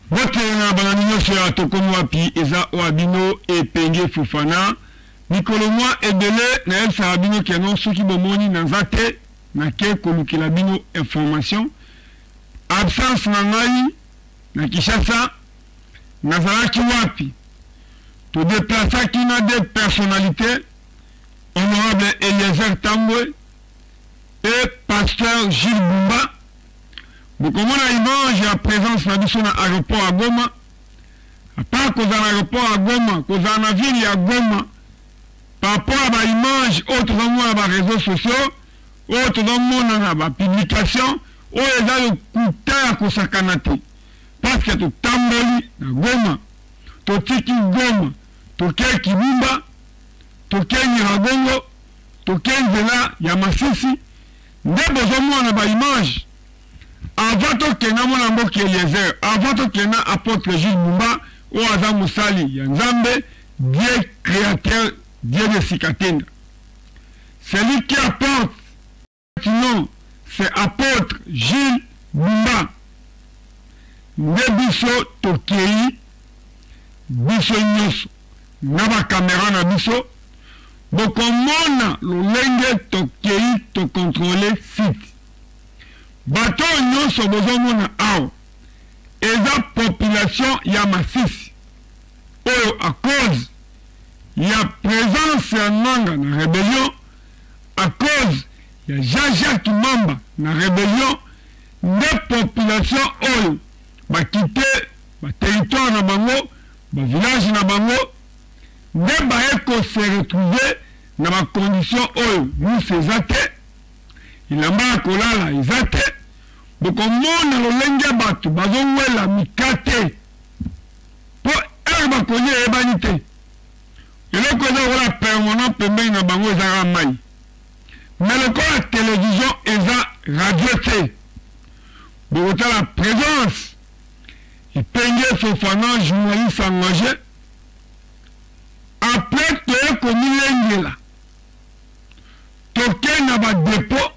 Bote na banani nyonso ya tokomo wapi eza oabino epenge fufana mikolo mwa ebele na elsa abino kiano soki bomoni na nzate na ke kolukela bino information absence na ngai na Kinshasa nazalaki wapi to déplaçaki na des personnalités honorable Eliezer Tambwe et pasteur Gilles Bumba. Bokomona image ya présence na biso na aéroport à Goma. À part koza na aéroport à Goma, koza na ville ya Goma. Par rapport à ba image autre na ba réseaux sociaux, autre na ba publication, o eza le kuta ko sakanate. Parce que to tamboli na Goma, to tiki Goma, to keki Bumba, to kenyi Ragongo, to kenzela ya Masisi. Ndebo zomona ba image. Avant to kena mona mboki Eliezer, avant to kena apôtre Gilles Bumba, o aza musali ya Nzambe, Dieu créateur, Dieu de Sikatenda. Celui qui apporte, sinon, c'est apôtre Gilles Bumba. Nebiso tokei, biso nyoso, naba caméra na biso, bokomona lolenge tokei to contrôler site. Bato nyonso bozomona awa eza population ya Masisi oyo à cause ya présence ya Nanga na rébellion, à cause ya Jean-Jacques Mamba na rébellion, nde population oyo bakite ba territoire na bango, ba village na bango, nde baeko se retrouver na ba condition oyo musu eza te, ilamba kolala eza te. Bokomona lolenge bato bazongwela mikate po erba konye ebani te. Eloko eza kola permanent pembeni na bango ezaka mai. Mais lokola télévision eza radio te. Bokotala présence epenge Fofana journaliste engagé. Après toye komilengela toke na ba dépôt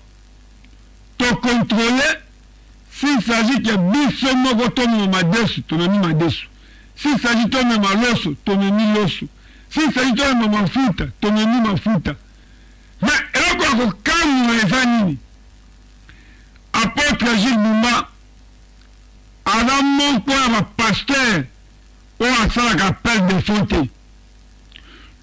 to contrôler. S'il s'agit que biso moko tomi madesu, tomi madesu. S'il s'agit de tomi maloso, tomi loso. S'il s'agit de tomi mafuta, tomi mafuta. Mais eloko ko kamu eza nini? Apôtre Gilles Bumba aza moko ya ba pasteur oyo asalaka appel de fonte.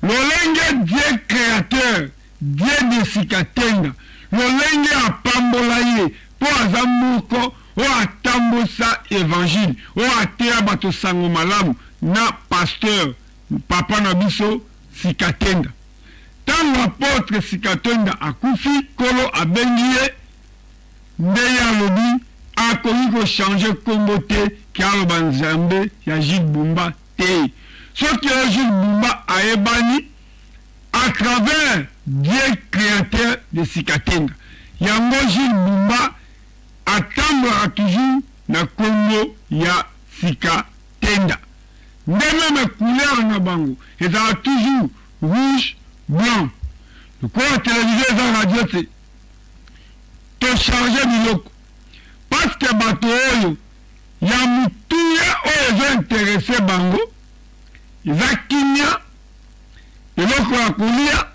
Lolenge Dieu créateur, Dieu de Sikatenda, lolenge apambola ye po aza moko o atambosa évangile, o atea bato sango malamu na pasteur papa na biso Sikatenda. Tango apôtre Sikatenda akufi kolo abengi ye nde ya lobi akoki ko changer kombo te ki aloba Nzambe ya Gilles Bumba te. Soki ya Gilles Bumba ayebani à travers Dieu créateur de Sikatenda. Yango Gilles Bumba atambwaka toujours na kombo ya Sikatenda. Nde même couleur na bango ezala toujours rouge, blanc. Lokola télévision eza radio te to changer biloko parce que bato oyo ya mutuya oyo eza intéressé bango eza kimia, eloko ya kolia,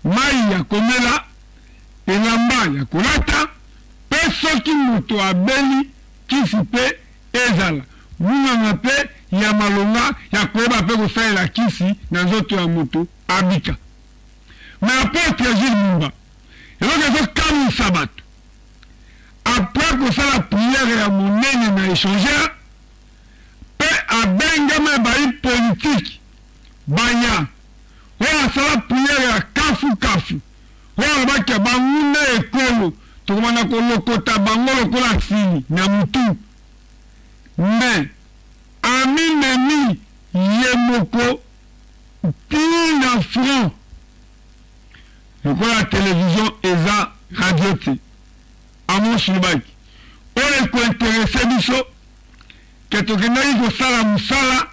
mai ya komela, elamba ya kolata. Soki moto abeli kisi pe ezala munganga pe ya malonga ya koyeba pe kosalela kisi na nzoto ya moto abika. Mais apôtre Gilles Bumba eloko ezokamwisa bato apres kosala priere ya monene na échangeur pe abengama bayi politike banya oyo asala priere ya kafu oyo abaki banguna ekolo tokomana kolokota bango lokola sini na mutu. Mais amimemi ye moko tina front lokola télévision eza radio te amoshibaki oyo ekointeresse biso ke tokendaki kosala mosala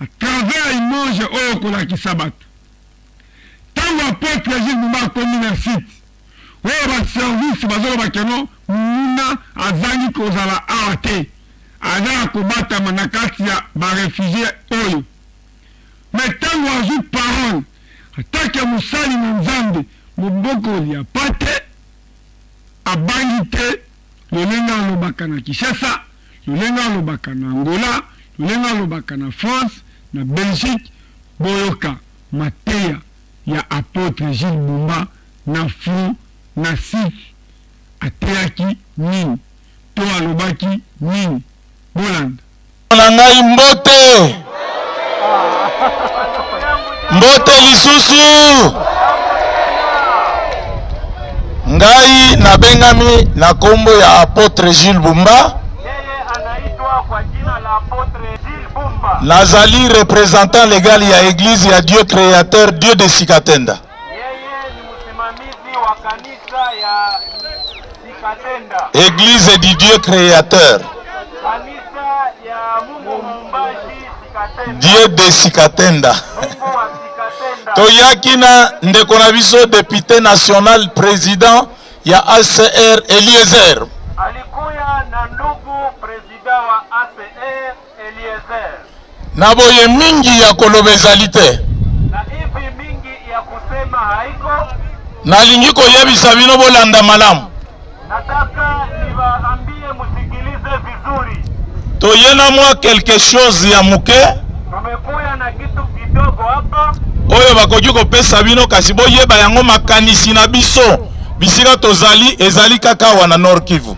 à travers image oyo kolakisa bato. Tango apôtre Gilles Bumba akomi na site oyo ba service bazoloba keno muna azangi kozala awa te, aza kobatama na kati ya barefugie oyo. Me ntango azwi parole atake mosali na nzambe mobokoli ya pate abangi te lolenge alobaka na Kinshasa, lolenge alobaka na Angola, lolenge alobaka na France, na Belgique. Boyoka mateya ya apôtre Gilles Bumba na fu na sik ateyaki nini to alobaki nini. Bolanda na ngai mbote mbote lisusu ngai nabengami na kombo ya apôtre Gilles Bumba. Nazali représentant légal ya église ya Dieu créateur, Dieu de Sikatenda. Église du Dieu créateur, Dieu de Sikatenda. Toyakina ndeko na biso député national président ya ACR Eliezer. Alikuya na ndugu président wa ACR Eliezer. Na boye mingi ya kolobezalite. Na hivi mingi ya kusema haiko. Nalingi koyebisa bino bolanda malamu. Nataka niwaambie musikilize vizuri. Toyena mwa quelque chose ya muke. Tumekuya na kitu kidogo hapa. Oyo bakoki kopesa bino kasi boyeba yango makanisi na biso. Bisika tozali ezali kaka wana Nord Kivu.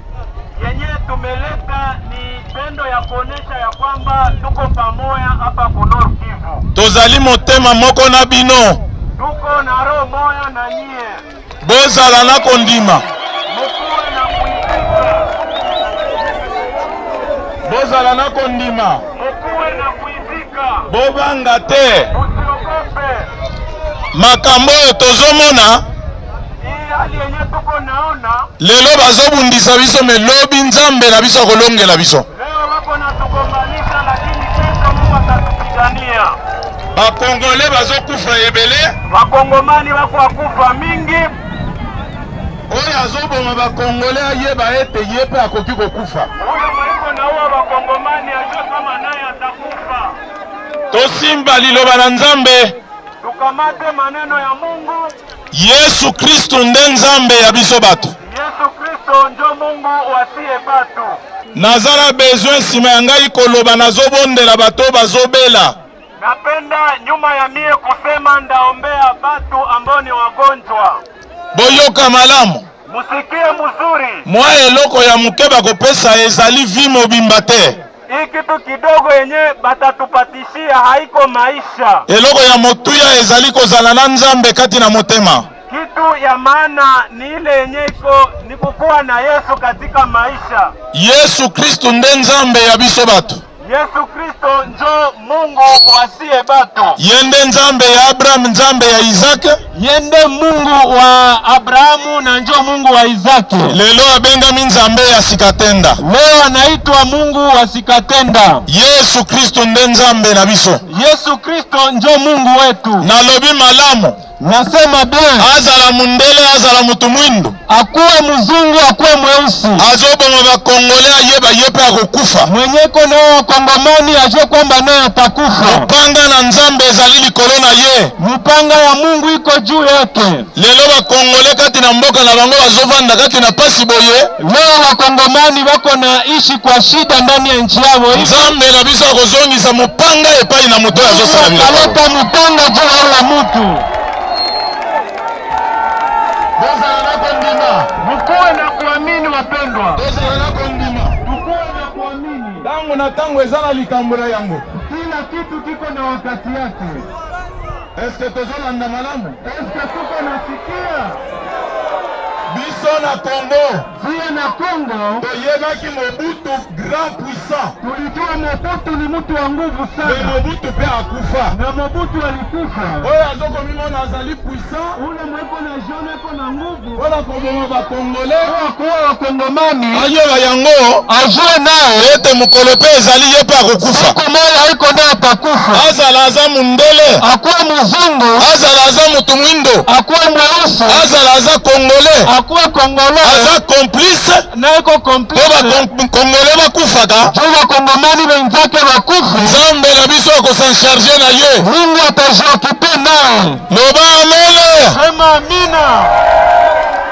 Yenye tumeleta ni pendo ya kuonesha ya kwamba tuko pamoja hapa ku Nord Kivu. Tozali motema moko na bino. Tuko na roho moja na nyie. Bozala na kondima. Mukuwe na kuitika. Bozala na kondima. Mukuwe na kuitika. Bobanga te. Usiogope. Makambo tozomona. Hali yenye tuko naona. Lelo bazobundisa biso melobi nzambe na biso kolongela biso. Leo wako na tugombanisha lakini kesho Mungu atatupigania. Bakongole bazokufa ebele. Wakongomani wako wakufa mingi. Oyo azoboma bakongole ayeba ete yepe akoki kokufa. Huyo mwiko na huwa wakongomani ajua kama naye atakufa. Tosimba liloba na nzambe. Tukamate maneno ya Mungu. Yesu Kristo nde nzambe ya biso bato. Yesu Kristo njo Mungu wasiye batu. Nazala besoin sima ya ngai koloba nazobondela bato bazobela. Napenda nyuma ya mie kusema ndaombea batu ambao ni wagonjwa. Boyoka malamu. Musikie mzuri. Mwa eloko ya muke bakopesa ezali vi mobimba te. Hii kitu kidogo yenye batatupatishia haiko maisha. Eloko ya motuya ezali kozala na nzambe kati na motema. Kitu ya maana ni ile yenye iko ni kukuwa na Yesu katika maisha. Yesu Kristo nde nzambe ya biso bato. Yesu Kristo njo Mungu wasiye batu. Yende nzambe ya Abraham, nzambe ya Isaac. Yende Mungu wa Abrahamu na njo Mungu wa Isaac. Lelo abengami nzambe ya Sikatenda. Leo anaitwa Mungu wa Sikatenda. Yesu Kristo nde nzambe na biso. Yesu Kristo njo Mungu wetu. Nalobi malamu. Nasema bien. Azala mundele, azala mutu mwindu. Akuwe mzungu, akuwe mweusi. Azobongo bakongole ayeba yepe akokufa. Mwenyeko na wakongomani ajue kwamba naye atakufa. Mupanga na nzambe ezali likolo na ye. Mupanga ya Mungu iko juu yake. Lelo bakongole kati na mboka na bango bazovanda kati na pasi boye. Leo wakongomani wako na ishi kwa shida ndani ya nchi yao. Nzambe na biso akozongisa mupanga epai na muto azosala biloko. Kaleta mupanga juu ya mutu. Bozala na kondima. Mkuwe na kuamini wapendwa. Bozala na kondima. Mkuwe na kuamini. Tango na tango ezana likambura yango. Kila kitu kiko na wakati yake. Eske tozolanda malamu? Eske tuko nasikia? Biso na Congo. Via na Congo. Toyebaki Mobutu grand puissant. Tulijua Mobutu ni mtu wa nguvu sana. Mobutu pe akufa. Na Mobutu alikufa. Oyo azoko mimona azali puissant. Ule mweko na jeune eko na nguvu. Wala koboma ba Congolais. Kwa Wakongomani. Ayoba yango. Ajue naye. Ete mukolo pe ezali ye pe akukufa. Siku moja haiko naye atakufa. Azala aza mundele. Akuwe mzungu. Azala aza mutu mwindo. Akuwe mweusi. Azala aza Congolais. Akuwe Congolais. Aza complice. Na iko complice. Congolais bakufaka. Juu Wakongomani wenzake wakufa. Nzambe na biso akosancharge na ye. Mungu atajioccupe naye. Loba amele. Sema amina.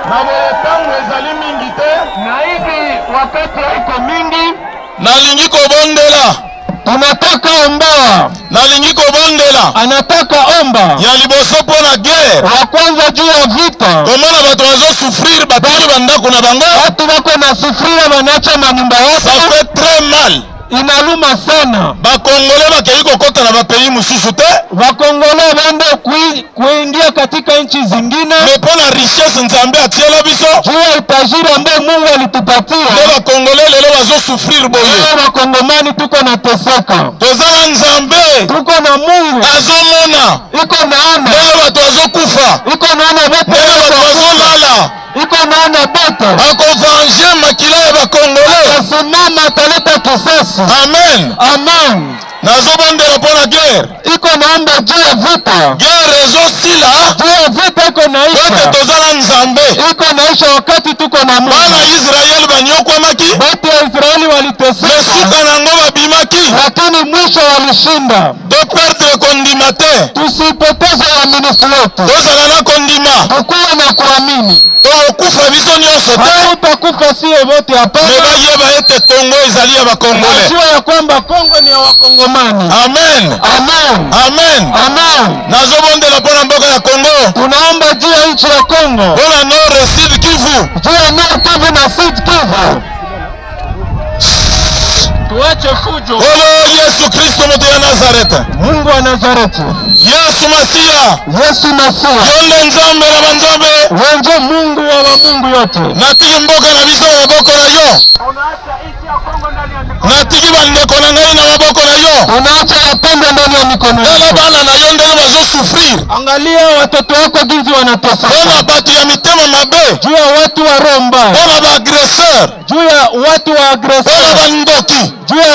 Na boyetango ezali mingi te. Na hivi wakati haiko mingi. Nalingi kobondela. Tunataka omba. Nalingi kobondela. Anataka omba. Ya liboso pona guerre. Wa kwanza juu ya vita. Komona bato bazo souffrir batali bandako na bango. Watu wako na sufuria wanacha manyumba yao. Ça fait très mal. Inaluma sana. Bakongole bakei kokota na bapeyi mususu te. Bakongole wende kuingia katika nchi zingine. Mepona richesse nzambe atiela biso. Juu ya utajiri ambao Mungu alitupatia. Nde bakongole lelo bazo souffrir boye. Bakongomani tuko na teseka. Tozala nzambe. Tuko na Mungu. Azomona. Iko naona. Nde bato azokufa. Iko naona bete. Nde bato azolala. Iko naona bete. Akovange makila ya bakongole. Asimama ataleta kisasi. Amen. Amen. Nazobondela pona guerre. Iko naomba juu ya vita. Guerre ezosila. Juu ya vita iko naisha. Ete tozala nzambe. Iko naisha wakati tuko na Mungu. Bana Israeli banyokwamaki. Batu ya Israeli waliteseka. Mesuka nango babimaki. Lakini mwisho walishinda. De perdre kondima te. Tusipoteze uaminifu wetu. Tozala na kondima. Tukuwe na kuamini. Tokufa biso nyonso te. Hatutakufa siye wote hapana. Me bayeba ete Kongo ezali ya bakongole. Najua ya kwamba Kongo ni ya Wakongomani. Amen. Amen. Amen. Amen. Nazobondela pona mboka ya Kongo. Tunaomba juu ya nchi ya Kongo. Pona Nord et Sud Kivu. Juu ya Nord Kivu na Sud Kivu. Tuache fujo. Olo Yesu Kristo moto ya Nazareth. Mungu wa Nazareti. Yesu Masia. Yesu Masia. Yonde nzambe na banzambe. Wenje Mungu wa Mungu yote. Natiki mboka na biso ya maboko na yo. Unaacha nchi ya Kongo ndani ya mikono. Natiki bandeko na ngai na maboko na yo. Unaacha wapendwa ndani ya mikono yako. Tala bana na yo ndenge bazo souffrir. Angalia watoto wako jinsi wanateseka. Bona bato ya mitema mabe. Juu ya watu wa roho mbaya. Bona ba agresseur. Juu ya watu wa aggressor. Bona bandoki. Juu ya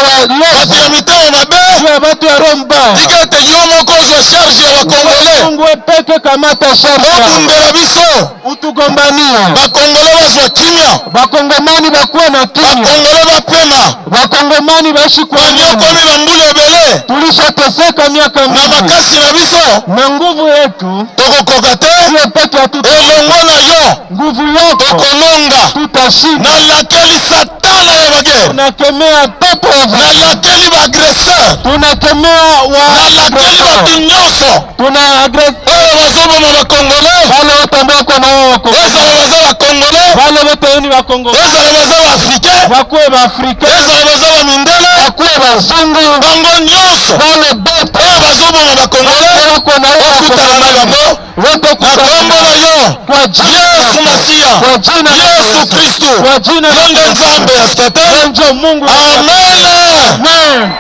bato ya mitema mabe. juu ya watu wa roho mbaya. Tikete yo moko zo charge ya bakongole. Mungu peke kamata charge. Okundela biso. Utugombania. Bakongole bazwa kimya. Bakongomani bakuwe na kimya. Bakongole bapema. Bakongomani baishi kwa amani. Banyokomi bambule ebele. Tulishateseka miaka Na mingi. makasi na biso. Na nguvu yetu. Tokokoka te. Sio peke elongo na yo. Nguvu yako. Tokolonga. Tutashinda. Na lakeli satana ya bagere. Tunakemea pepo ya na lakeli ba agresseur. Tunakemea wa na lakeli batu nyonso. Tuna agresseur. Bazoboma bakongole. Wale wote ambao kwa nao wako. Ezala baza bakongole. Wale wote ni bakongole. Ezala baza baafrikain. Bakuwe baafrikain. Ezala baza bamindele. Bakuwe bazungu. Bango nyonso. Wale bote. Bazoboma bakongole. Wako nao bakutana na bango. Wote kukombo na yo. Kwa jina Yesu Masia. Kwa jina Yesu Kristo. Kwa jina Yonde nzambe ya satan. Ndio Mungu. Amen. Amen.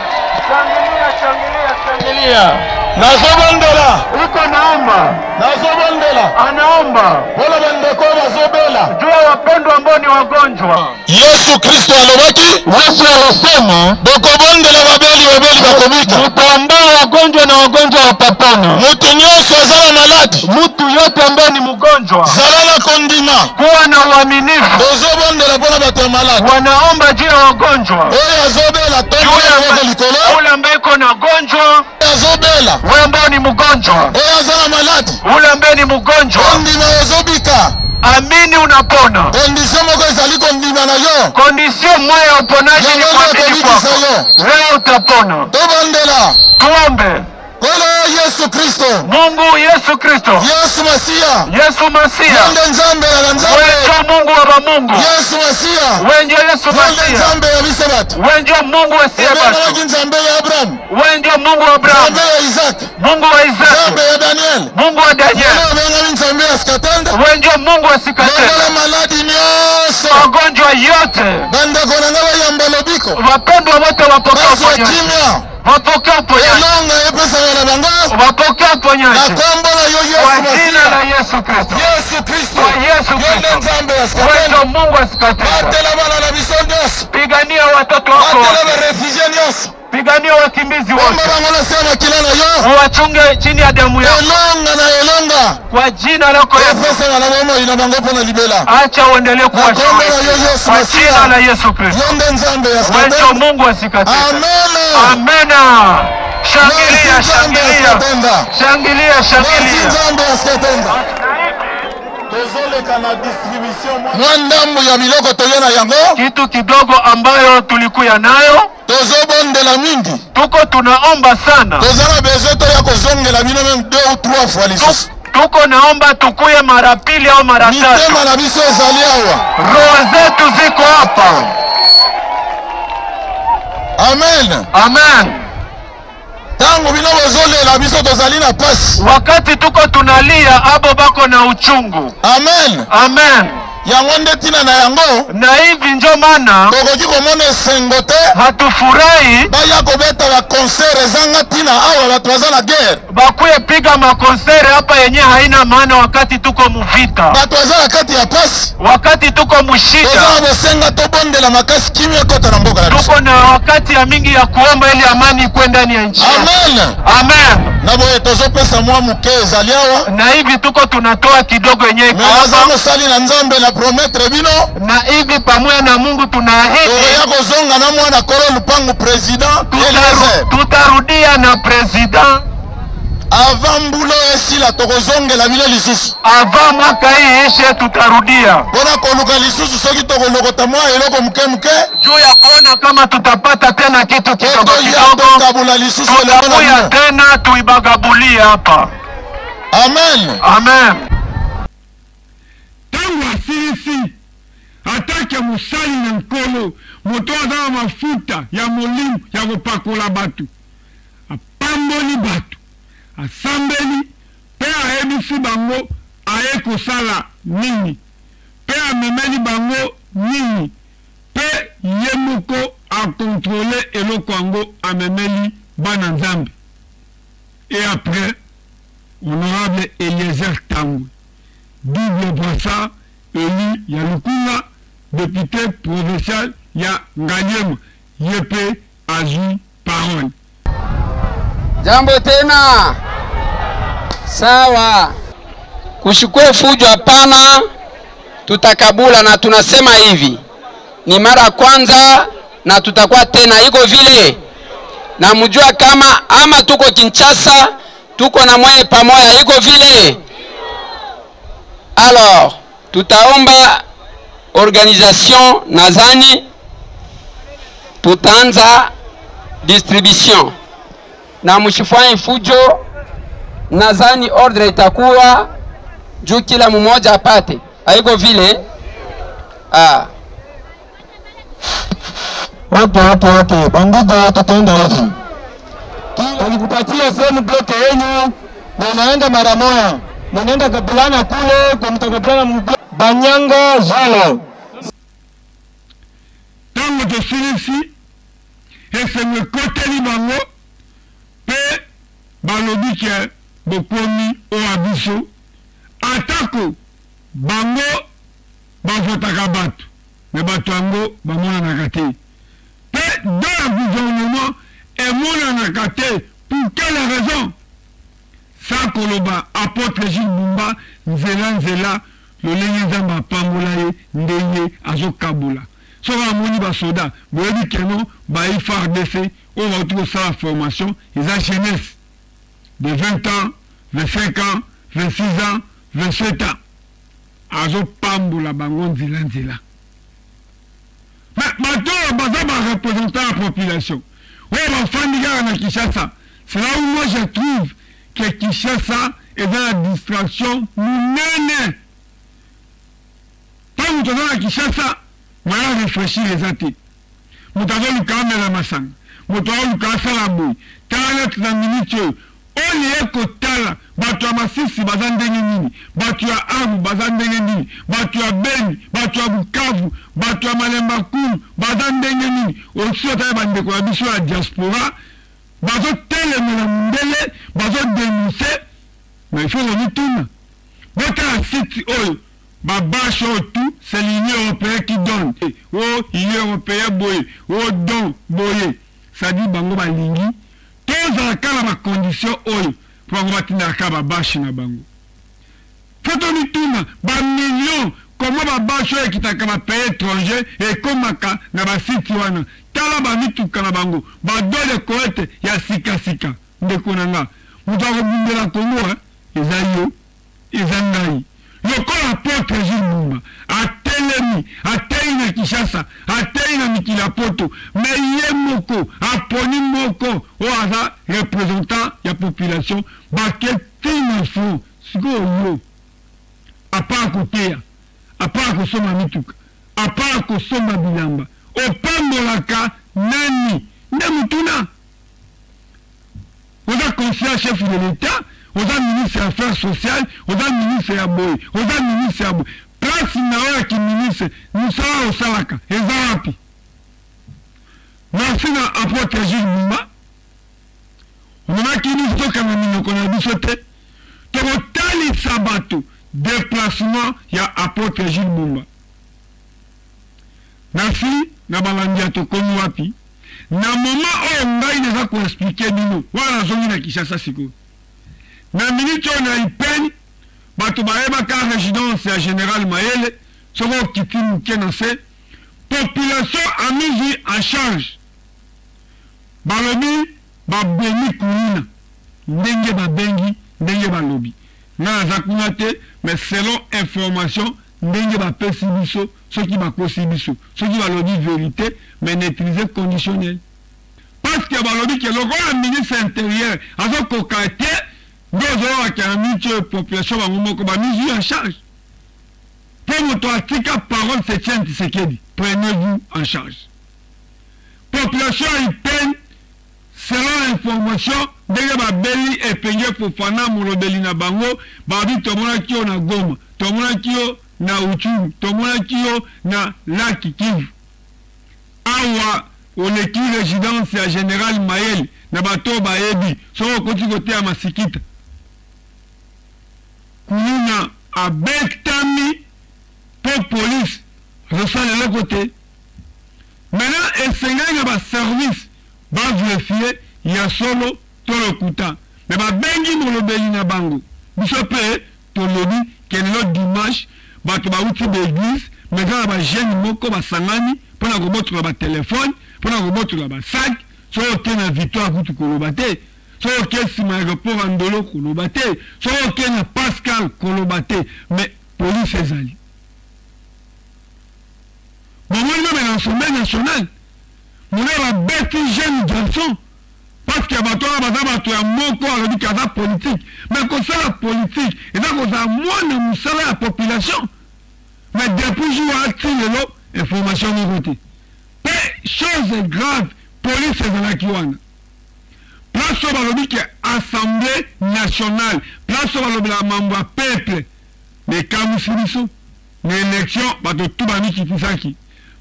Shangilia. Nazobondela. Uko naomba. Nazobondela. Anaomba. Wala bandeko bazobela. Juu ya wapendwa ambao ni wagonjwa. Yesu Kristo alobaki. Yesu alisema. Bokobondela babeli bakomika. Mtaombea wagonjwa na wagonjwa watapona. Mutu nyonso azala maladi. Mtu yote ambaye ni mgonjwa. Zalala kondima. Kuwa na uaminifu. Tozobondela pona bato maladi. Wanaomba juu ya wagonjwa. Oyo azobela tondo ya likolo. Ule ambaye iko na gonjwa. Azobela. Wewe ambaye ni mgonjwa. Oyo azala maladi. Ule ambaye ni mgonjwa. Kondima ezobika. Amini unapona. Kondisio moko ezali kondima na yo. Kondisio moja ya uponaji ni kuamini kwako. Wewe utapona. Tobondela. Tuombe. Kolo Yesu Kristo. Mungu Yesu Kristo. Yesu Masia. Yesu Masia. Yonde nzambe ya nzambe. Wewe Mungu wa Mungu. Yesu Masia. Wewe Yesu Masia. Yonde nzambe ya bisabat. Wewe Mungu wa Sebat. Wewe nzambe ya Abraham. Wewe Mungu wa Abraham. Nzambe ya Isaac. Mungu wa Isaac. Nzambe ya Daniel. Mungu wa Daniel. Wewe nzambe ya Skatanda. Wewe Mungu wa Sikatenda. Wewe maladi nyonso. Magonjwa yote. Banda kona ngaba ya mbalobiko. Wapendwa wote wapokao. uponyaji. Wapokea uponyaji. Wapokea uponyaji. Kwa jina la Yesu Kristo. Kwa Yesu Kristo. Wewe Mungu asikatae. Pigania watoto wako. Pigania wakimbizi wote. Wachunge chini ya damu yako. Kwa jina lako Yesu. Acha uendelee kuwashika. Kwa jina la Yesu Kristo. Wewe Mungu asikatae. Amen. Shangilia, shangilia. Shangilia, shangilia. Mwandambu ya miloko toyena yango. Kitu kidogo ambayo tulikuya nayo. Tozobondela mingi. Tuko tunaomba sana. Tozana bezoto ya kozongela bino même 2 ou 3 fois lisusu. Tuko naomba tukuye mara pili au mara tatu. Mitema na biso ezali awa. Roho zetu ziko hapa. Amen. Amen. Tangu bino bozolela biso tozali na pasi. Wakati tuko tunalia abo bako na uchungu. Amen. Amen. Yango ndetina na yango. Na hivi ndio maana tokoki komona esengo te. Hatufurahi. Baya kobeta ba concert ezanga tina awa batu baza na guerre. Bakuye piga ma concert hapa yenye haina maana wakati tuko muvita. Batu baza na kati ya pasi. Wakati tuko mushida. Toza bosenga tobondela makasi kimia kota na mboka. Tuko na wakati ya mingi ya kuomba ili amani ikwe ndani ya nchi. Amen. Amen. Na boye tozopesa mwa muke ezali awa. Na hivi tuko tunatoa kidogo yenye iko hapa. Sali na Nzambe na promettre bino. Na hivi pamoja na Mungu tunaahidi. Yako zonga na mwana Kolo Lupango president. Tutarudia na president. Avant mbulo esila tokozongela bino lisusu. Avant mwaka hii ishe tutarudia. Bona koluka lisusu soki tokolokota mwa eloko muke muke. Juu ya kuona kama tutapata tena kitu kidogo kidogo. Kabula lisusu tutakuya tena tuibagabulie hapa. Amen. Amen. Tangu asisi atake musali na nkolo moto azala mafuta ya molimu ya kopakola batu apamboli batu asambeli pe ayebisi bango aye kosala nini pe amemeli bango nini pe ye moko akontrole eloko yango amemeli bana Nzambe. Et après honorable Eliezer Tambwe double brassard élu Yalukunga, député provincial ya Nganyema, yepe azui parole. Jambo tena. Sawa. Kushukue fujo hapana, tutakabula na tunasema hivi. Ni mara kwanza na tutakuwa tena iko vile. Na mjua kama ama tuko Kinshasa, tuko na mwe pamoja iko vile. Alors, tutaomba organisation nazani tutaanza distribution. Na mshifanye fujo nazani ordre itakuwa juu kila mmoja apate. Haiko vile? Okay. Bandugu tutaenda hivi. Tulikupatia sehemu bloke yenu na naenda mara moja. Mnaenda kabulana kule kwa mtakabulana Banyanga Jalo. Tango tosilisi esengwe koteli bango pe balobi ke bokomi o abiso atako bango bavotaka batu me batu yango bamonanaka te pe dans le gouvernement emonanaka te. Pour quelle raison? Sakoloba apôtre Gilles Bumba nzela lolenge Nzambe apambola ye ndenge azokabula soka moni basoda boyebi keno bayi FARDC oyo bauti kosala formation eza jeunesse de 20 ans, 25 ans, 26 ans, 27 ans azopambola bango nzela bato baza barepresentant ya population oyo bafandi kaka na Kinshasa. C'est là où moi je trouve que Kinshasa est dans la distraction munene. Tant que tu es dans la Kinshasa, moi je réfléchis les athées. Moi je vais le calmer la massang. Moi je vais le casser la bouille. Tant que tu as minute, oli ekotala bato ya Masisi baza ndenge nini, bato ya Aru baza ndenge nini, bato ya Beni, bato ya Bukavu, bato ya Malemba Kulu baza ndenge nini. Osi otala bandeko ya biso ya diaspora bazo telemela mbele, bazo denonse. Mais il faut remituna botala site oyo babashe tout, c'est l'Union européenne qui donne. Oh, l'Union européenne boye, oh don boye. Ça dit bango balingi toza kala ba condition oyo pour batina ka babashe na bango. Faut mituna ba millions comment babashe ekitaka ba pays étranger et komaka na ba site wana tala ba mituka na bango ba dole koete ya sika sika ndeko nanga mutako bumbela Kongo ezayo ezangai lokola apôtre Jules Mumba atelemi atei na Kinshasa atei na mikila poto mais ye moko aponi moko oaza représentant ya population baketina fo sikoyo apa koteya apa kosomba mituka apa kosomba bilamba opambolaka nani nde mutuna oza conseiller chef de l'État, oza ministre des Affaires sociales, oza ministre ya boy, oza ministre ya boy. Place na oya ki ministre, musala osalaka, eza wapi? Merci na apôtre Jules Mumba. Omonaki ni toka na minoko na biso te. Tokotali sabato déplacement ya apôtre Jules Mumba. Merci na balandia tokomi wapi? Na moment oyo ngai naza koexplike bino wana zongi na Kinshasa sikoyo na minute oyo na ipeni bato bayebaka résidence ya général Mayele soko okiti moke na se population amizwi en charge balobi babeni kulina ndenge babengi ndenge balobi nga naza kuna te mais selon information ndenge bapesi biso soki bakosi biso soki balobi vérité mais maîtriser conditionnel parce que balobi ke lokola ministre intérieur azokoka te nde ozolobaka na miniti oyo population bango moko bamizwi en charge mpo moto atika parole Etienne Tshisekedi prenez-vous en charge population aipeni selon information ndenge babeli epenge Fofana molobeli na bango babi tomonaki yo na Goma tomonaki yo na Utshuru tomonaki yo na Laki Kivu awa oleki résidence ya général Mayele na bato bayebi soko okoti kote ya Masikita kulina abetami po police azosala eloko te maintenant esengai na baservice bavérifie ya solo to lokuta me babengi molobeli na bango biso mpe tolobi kelelo dimanche bato bauti baeglise me eza na bajeune moko basangani mpona kobotola batelefone mpona kobotola basak soki oke na victoire kutu koloba te soki oke nsima ya aéroport ya Ndolo koloba te soki oke na Pascal koloba te mais police ezali bomoni meme na assemblée nationale mona babeti jeune garçon parce que bato wana baza bato ya moko alobi ke aza politique mais kosala politique eza kozala mwana mosala ya population mais depuis jour ati lelo information moko te mpe chose grave police ezalaki wana place oyo balobi ke assemblée nationale place oyo balobela mambo ya peuple mekamwisi biso na élection bato tu bamikitisaki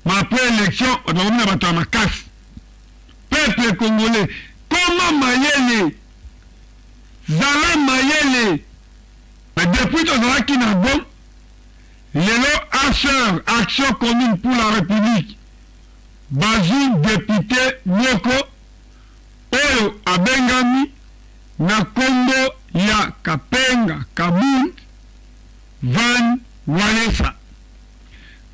ma après élection bato bakomi na bato ya makasi peuple congolais koma Mayele zala Mayele mais depuis tozalaki na bom lelo HR action commune pour la république bazwi député moko oyo abengami na kombo ya Kapenga Kabund Van Walesa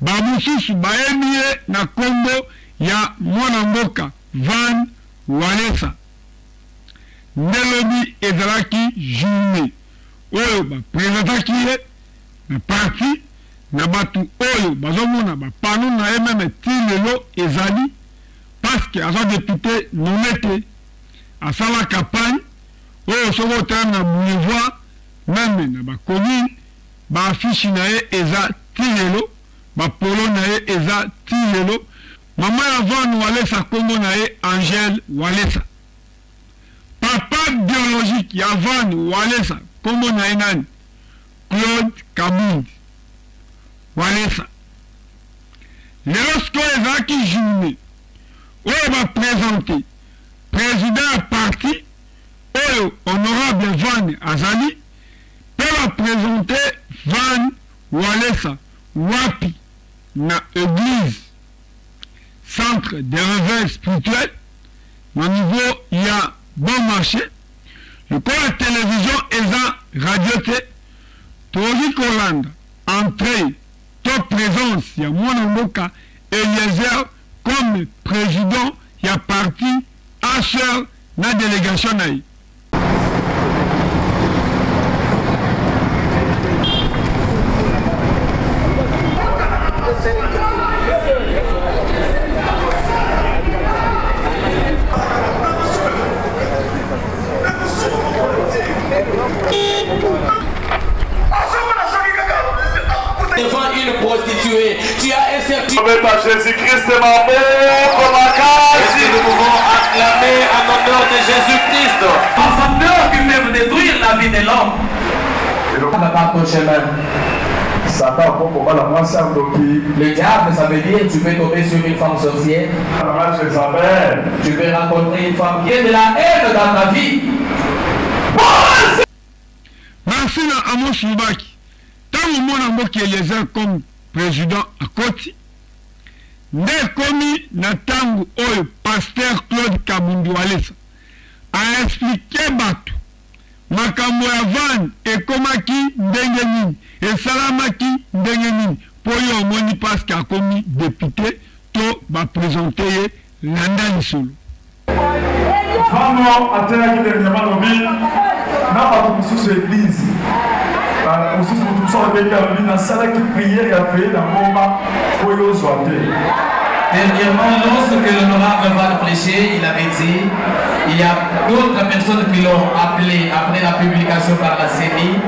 bamosusu bayebi ye na kombo ya mwana mboka Van Walesa ndelobi ezalaki journée oyo baprésentaki ye na parti na batu oyo bazomona bapano na ye meme ti lelo ezali parce que aza député nommé te asala campagne oyo soki otala na boulevard meme na bacommune baaffiche na ye eza ti lelo bapolo na ye eza ti lelo mama ya Van Walesa kombo na ye Angèle Walesa papa père biologique ya Van Walesa kombo na enani Claude Kabundi Walesa. Lorsque ezaki journée oyo va présenter président ya parti oyo honorable Van azali pe va présenter Van Walesa wapi na église centre de réveil spirituel au niveau il y a bon marché le corps de télévision et la radio Togi Kolanda entrée to présence il y a mon mboka Eliezer comme président il y a parti HR na délégation naï. Devant une prostituée, tu as un certain... Jésus-Christ est ma Si nous pouvons acclamer en honneur de Jésus-Christ, ensembleurs qui peuvent détruire la vie de l'homme. Le diable, ça veut dire tu peux tomber sur une femme sorcière. Tu peux rencontrer une femme qui est de la haine dans ta vie. Merci à Amos Lubaki. Tant que mon amour qui est comme président à côté, ne commis na tangu oyo pasteur Claude Kabundi Walesa a expliqué bato makambo ya Van ekomaki ndenge nini esalamaki ndenge nini po yo omoni parce que akomi député to baprésente ye landa lisolo Vraiment, atelaki dernièrement lobi na bato mosusu église mosusu motu mosusu abeki alobi nasalaki prière ya veye na ngomba oyo ozwa te. Dernièrement, lorsque l'honorable va prêcher, il avait dit, il y a d'autres personnes qui l'ont appelé après la publication par la CENI.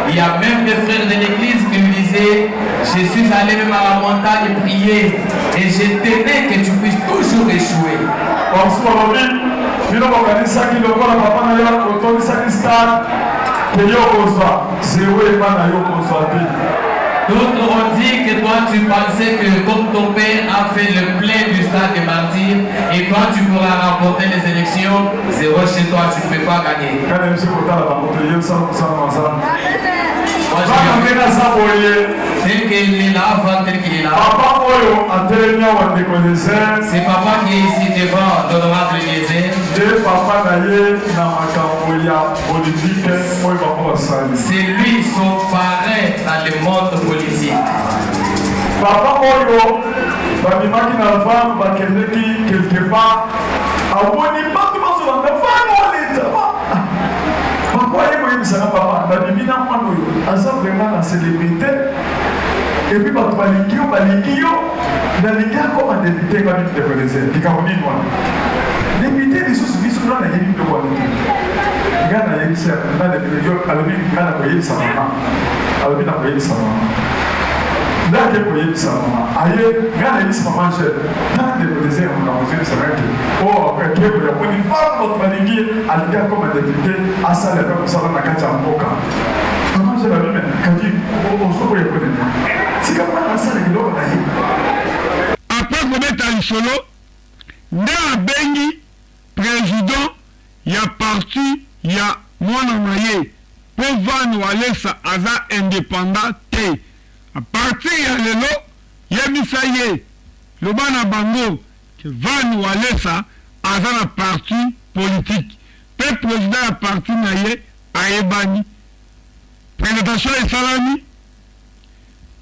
Il y a même des frères de l'église qui lui disaient, je suis allé même à la montagne prier et je tenais que tu puisses toujours échouer. D'autres ont dit que toi tu pensais que comme ton père a fait le plein du stade des martyrs et toi tu pourras remporter les élections, zéro chez toi, tu ne peux pas gagner. Tel qu'il est là, avant tel qu'il est là. C'est papa qui est ici devant l'honorable Eliezer. C'est lui son parrain dans le monde politique. Papa Oyo, Babimaki Nalvan, Bakeleki, quelque part, Aboni, Bakuma, pourquoi il y a papa Babimina Manoyo, Asa vraiment la célébrité, et puis Balikio, Dalikia comme un député, comme il te connaissait, qui a remis moi. Député des sous visu dans la Yémi de Wallaki. Gana Yémi, c'est un député, Albi, Gana Boye, sa maman, Albi n'a pas sa maman. Là, il y a sa maman. Ailleurs, Gana Yémi, sa maman, tant de députés, on a posé sa maman. Oh, après, il y a une femme, notre Maliki, Albi comme un député, à ça, les femmes, ça va dans la carte en boca. Comment je l'ai vu, quand il faut y connaître. C'est comme ça, les gens, après remettre à l'isolo, n'a bengi président y a parti y a mon envoyé pour Van Walesa aza indépendant te à partir y a lelo y a misaye le bana bango que Van Walesa aza na parti politique pe président ya parti na ye ayebani présentation et salami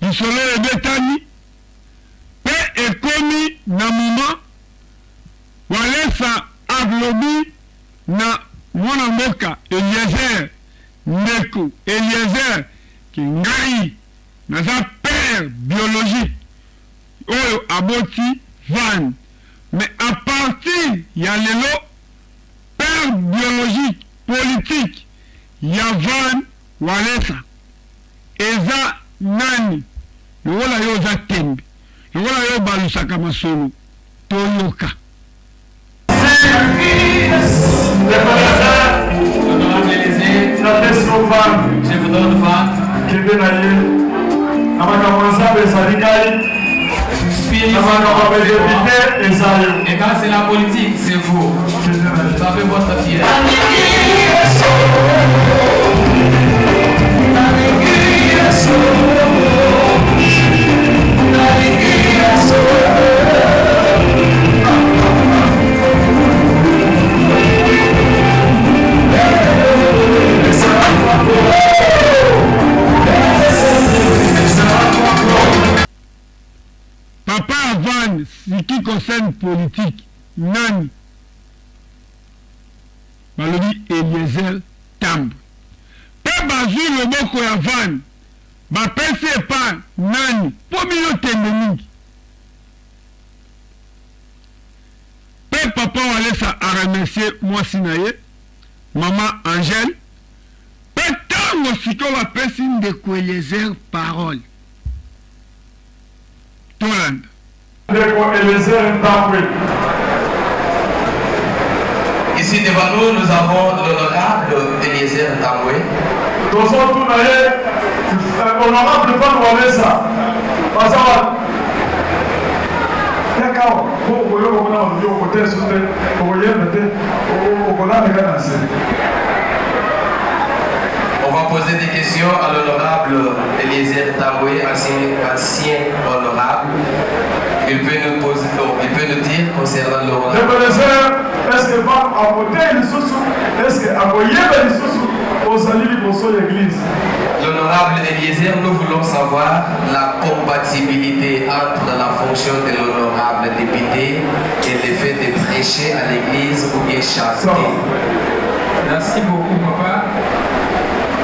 l'isolo et betani pe ekomi na moment Walesa aglobi na mwana mboka Eliezer Ndeko Eliezer ki ngai naza père biologique oyo aboti Van mais à partir ya lelo père biologique politique ya Van Walesa eza nani lokola yo oza tembe lokola yo balusaka masolo toyoka. Les Et quand c'est la politique, c'est vous. Vous avez votre fierté. Papa Van, ce qui concerne politique, nani balobi Eliezer Tambo. Pe bazwi loboko ya Van, bapesi epa nani po mino tembe mingi. Pe papa walesa a remercier mwasi na ye, mama Angèle. Pe tango sikoyo bapesi ndeko Eliezer parole. Toland. Ici devant nous, nous avons l'honorable Eliezer Tamboué. Honorable Van Walesa. On va poser des questions à l'honorable Eliezer Tamboué, ancien honorable. Il peut nous poser, il peut nous dire concernant l'honorable. Est-ce que Van a voté est-ce que a voyé l'église? L'honorable Eliezer, nous voulons savoir la compatibilité entre la fonction de l'honorable député et le fait de prêcher à l'église ou bien chanter. Merci beaucoup, papa.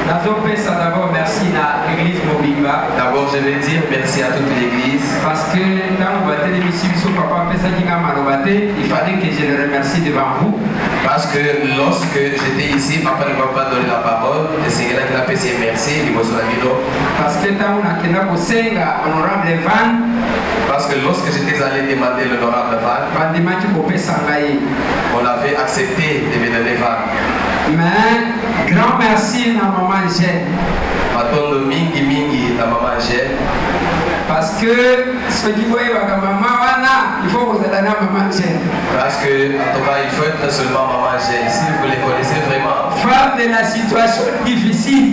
D'abord, merci à l'église Mobimba. D'abord, je vais dire merci à toute l'église. Parce que dans le bâtiment de l'émission, papa, il fallait que je le remercie devant vous. Parce que lorsque j'étais ici, papa ne m'a pas donné la parole. Le Seigneur a fait merci. Parce que dans honorable Van. Parce que lorsque j'étais allé demander l'honorable Van, on avait accepté de me donner Van. Mais grand merci à maman Angèle. Parce que ce qui voit il faut vous aider à maman Angèle. Parce que il faut être seulement maman Angèle. Si vous les connaissez vraiment. Femme de la situation difficile.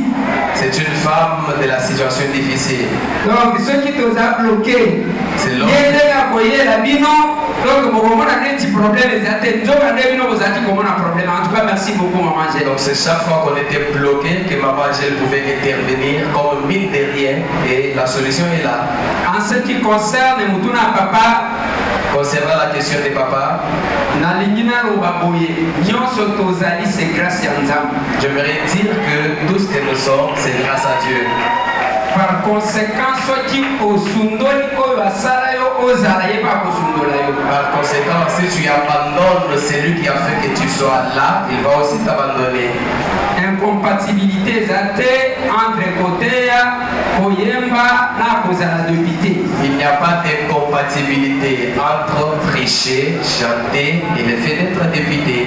C'est une femme de la situation difficile. Donc ce qui nous a bloqué. C'est l'homme. Donc, en tout cas, merci beaucoup, maman Angèle. Donc, c'est chaque fois qu'on était bloqué que maman Angèle pouvait intervenir comme mine de rien et la solution est là. En ce qui concerne Mutuna Papa, concernant la question des papas, j'aimerais dire que tout ce que nous sommes, c'est grâce à Dieu. Par conséquent, si tu abandonnes celui qui a fait que tu sois là, il va aussi t'abandonner. Incompatibilité entre côté Koyemba na kozala député. Il n'y a pas d'incompatibilité entre prêcher, chanter et le fait d'être député.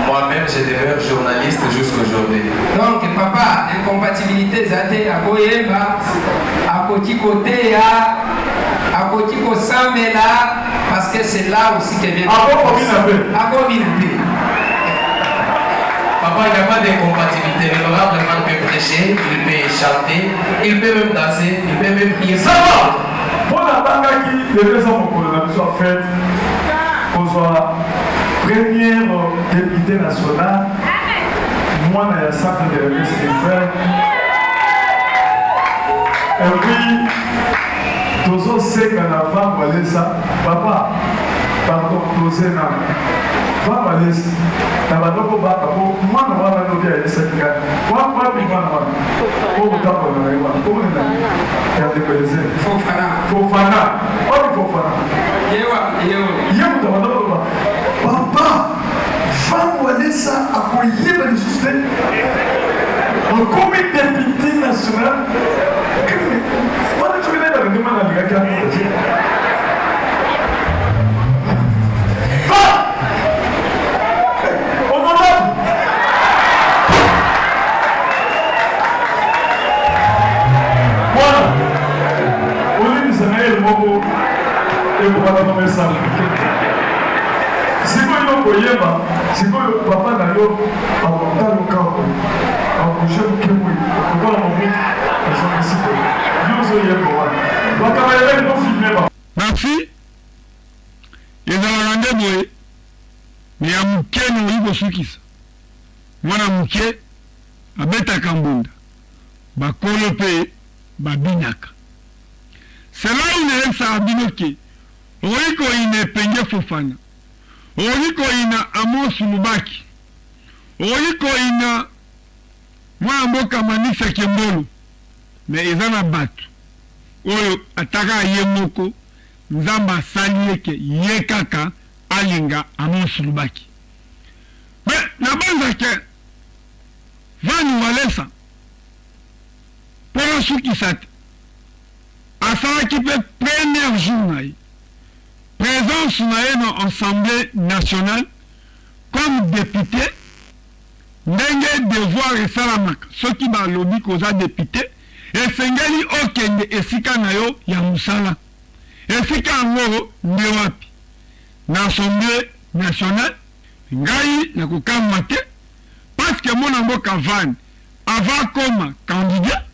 Moi-même, je demeure journaliste jusqu'aujourd'hui. Donc, papa, incompatibilité à Koyemba, à côté à côté Samela, parce que c'est là aussi que vient. Papa, il n'y a pas d'incompatibilité. L'honorable Van peut prêcher, il peut chanter, il peut même danser, il peut même prier. Ça va! Pour la banque qui devait soit faite, qu'on soit première députée nationale, moi, il y a ça que je vais faire. Et puis, tous ceux qui ont ça, papa, pardon, closer là. Papa, laisse. Tabadoko baka ko mwana wana no bia yesaka kwa bi mwana wana ko butako na yewa ko ni na ya de peleze fofana yewa tabadoko ba papa femme walesa akoyeba ni juste le comité député national wana tu vile na ndima na ligaka One. bino koyeba sikoyo papa na yo akotala okambo akoshe mokemoi akotala mobutu azongisiko yo ozoyeba wana bakaba yebeli bofilme ba. Merci. ezalaka nde boye me ya moke naoyi kosukisa mwana moke abetaka mbunda bakolo mpe babinaka sela unayesaka bino ke okoki koyina Epenge Fofana, okoki koyina Amos Lubaki, okoki koyina mwana mboka Manisa Kembolo, me eza na bato oyo ataka ye moko Nzamba asali eke ye kaka alinga Amos Lubaki. Me nabanza ke Vani Walesa pona sukisa te asalaki mpe premier jour na ye présence na ye na Assemblée nationale comme député ndenge devoir esalamaka soki balobi koza député esengeli okende esika na yo ya mosala esika yango nde wapi na Assemblée nationale ngai nakokamba te parce que mona mboka Vani avant koma candidat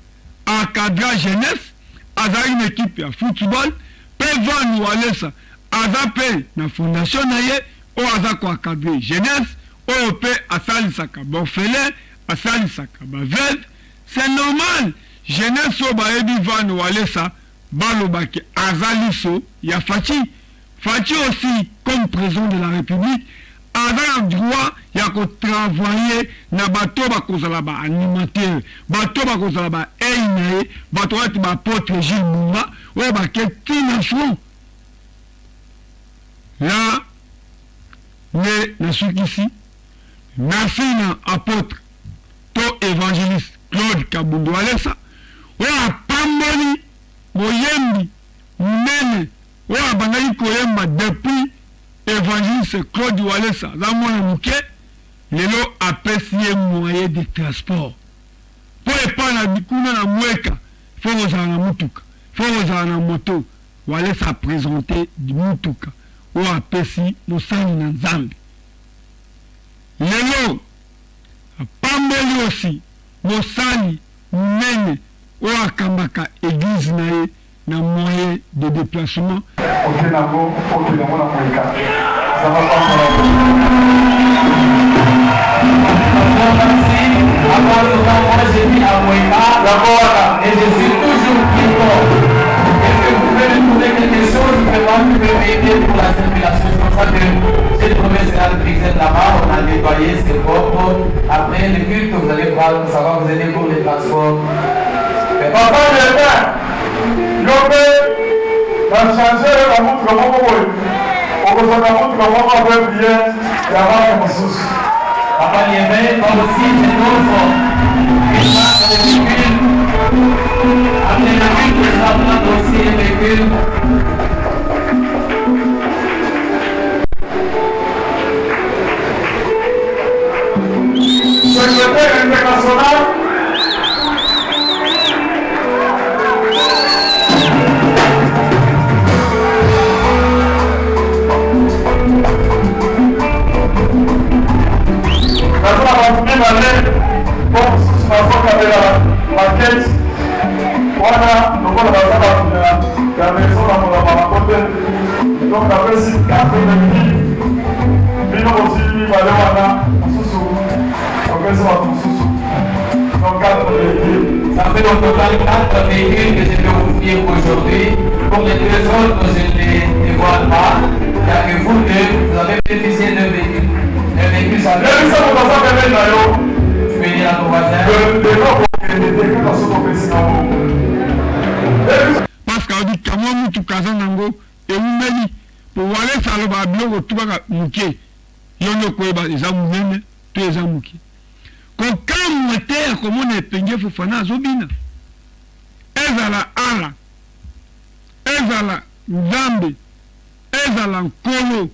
à cadre jeunesse aza une équipe ya football pe Vani Walesa aza pe na fondation na ye o aza ko cadre jeunesse o pe asalisaka borphelin asalisaka baveuve. C'est normal jeunesse o bayebi Vani Walesa balobaki azaliso ya Fachi aussi comme président de la République aza na droit ya ko travailler na bato bakozala ba animateur bato bakozala ba einaye bato wati ba porte Gilles Mumba o ba ketina front là ne nasukisi merci na apôtre to évangéliste Claude Kabundu Walesa o apamboli moyembi munene o abandaki koyemba depuis évangéliste Claude Walesa za mwana moke lelo apesi ye moyen de transport po epana kuna na mweka fo kozala na mutuka fo kozala na moto. Walesa présenté du mutuka o apesi mosali na Nzambe lelo apamboli aussi mosali munene o akambaka église na ye na moyen de déplacement. Ok, nango na mweka. Ça va pas pour moi j'ai mis à Mweka d'abord et je suis toujours content. Est-ce que vous pouvez me trouver quelque chose vraiment qui peut m'aider pour la circulation? C'est pour ça que j'ai le premier sénat de Pixel là-bas, on a nettoyé, c'est propre. Après le culte, vous allez voir, ça va vous aider pour les transports. Papa Lévin, Lopé, dans le changer la montre comme on veut. On peut la montre comme on veut bien, et avant que mon souci. Papa Lévin, moi aussi, j'ai une marque de véhicule. Après le culte, je vais prendre aussi un véhicule. Secrétaire international. Maquette, voilà, donc on va la maison la côté. Donc après si 4 minutes, nous aussi nous allons sous après ça va sous. Donc 4 minutes. Ça fait au total 4 véhicules que je vais ouvrir aujourd'hui. Pour les 2 autres, je ne les dévoile pas. Il n'y a que vous deux, vous avez bénéficié d'un véhicule. Un véhicule, ça veut dire tu peux dire à ton voisin. Parce que dit kama mutu kaza nango eumeli po wale salo ba biloko tubaka muke yono koyeba eza munene to eza muke ko kamwe te komona Epenge Fofana azobina ezala ala ezala Nzambe ezala nkolo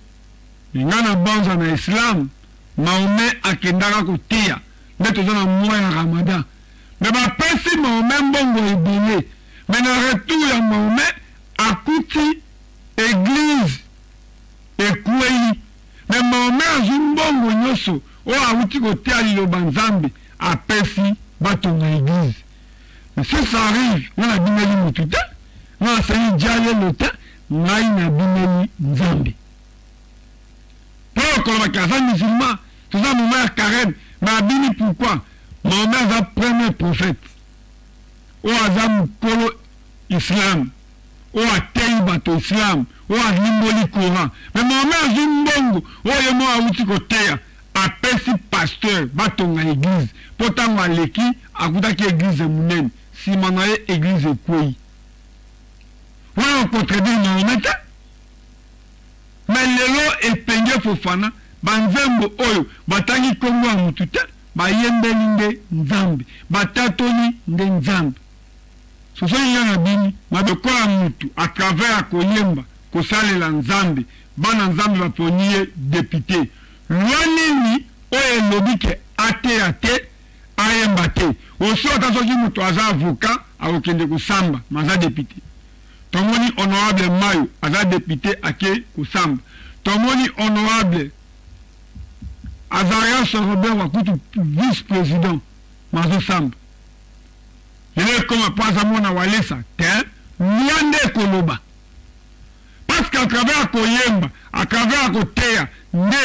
ngana banza na Islam Mahomet akendaka kotia nde toza na mois ya Ramadan mais bapesi Mahomet mbongo ebele mais na retour ya Mahomet akuti église ekweli mais Mahomet azwi mbongo nyonso oyo awuti koteya liloba Nzambe apesi batonga église. Mais si ça arrive, on a bimeli mutu te, on a sali diaye le te, ngai na bimeli Nzambe. Pour koloba kaza musulman, tout ça Mahomet Karen, mais abini pourquoi? Mahomet est le premier prophète. Ou aza mukolo islam, ou ateyi bato islam, ou alimboli Coran. Mais Mahomet azwi mbongo, oyo mo awuti koteya, apesi pasteur batonga église. Pourtant aleki akutaki église munene, sima na ye église ekwei. Wana kontredire Mahomet te. Mais lelo epenge Fofana, banzembo oyo batangi kongo ya mutu te, bayembeli nde Nzambe, batatoni nde Nzambe. Soso yana bini, mabekola mutu à travers koyemba, kosalela Nzambe, bana Nzambe baponiye député. Lwanini oyo elobi ke ate ayemba te. Oso atasoki mutu aza avocat akokende kosamba, maza député. Tomoni honorable Mayo aza député ake kosamba. Tomoni honorable Azarias Robert Wakutu vice-président mazo samba. Yele comme pas amona walesa te nyande koloba. Parce qu'à travers koyemba, à travers koteya nde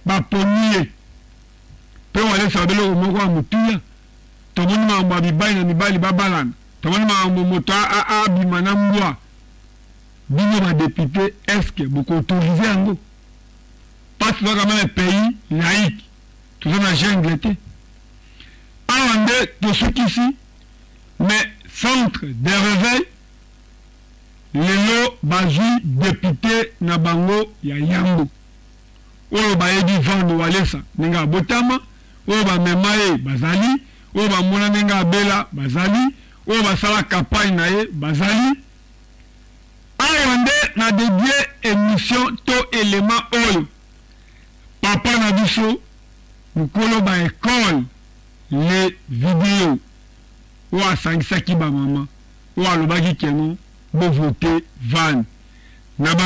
baponiye. Pe walesa belo moko amutuya. Tomoni mambo abibai na mibali babalana. Tomoni mambo moto abima na mbwa. Bino ba député, est-ce que vous autorisez en parce que quand même un pays laïque, tout ça n'a jamais été. Parlons de ce qu'ici, mais centre de réveil, les bazui député Nabango Yayambo. Oyo ba ebi vando walesa, nenga botama, oyo ba memaye bazali, oyo ba mona nenga bela bazali, oyo ba sala campagne nae bazali. Ayonde na dédié émission to élément oyo. Papa na biso mukolo ba école les vidéos ou asangisaki ba mama ou alobaki keno bo voter van na ba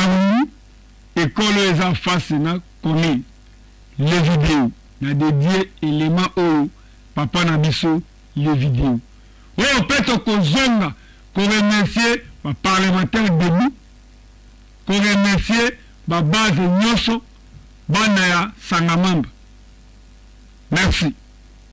école eza face na commune les vidéos na dédié élément oyo papa na biso les vidéos oyo peto kozonga ko remercier ba parlementaire debout ko remercier ba base nyonso bana ya Sangamamba. Merci.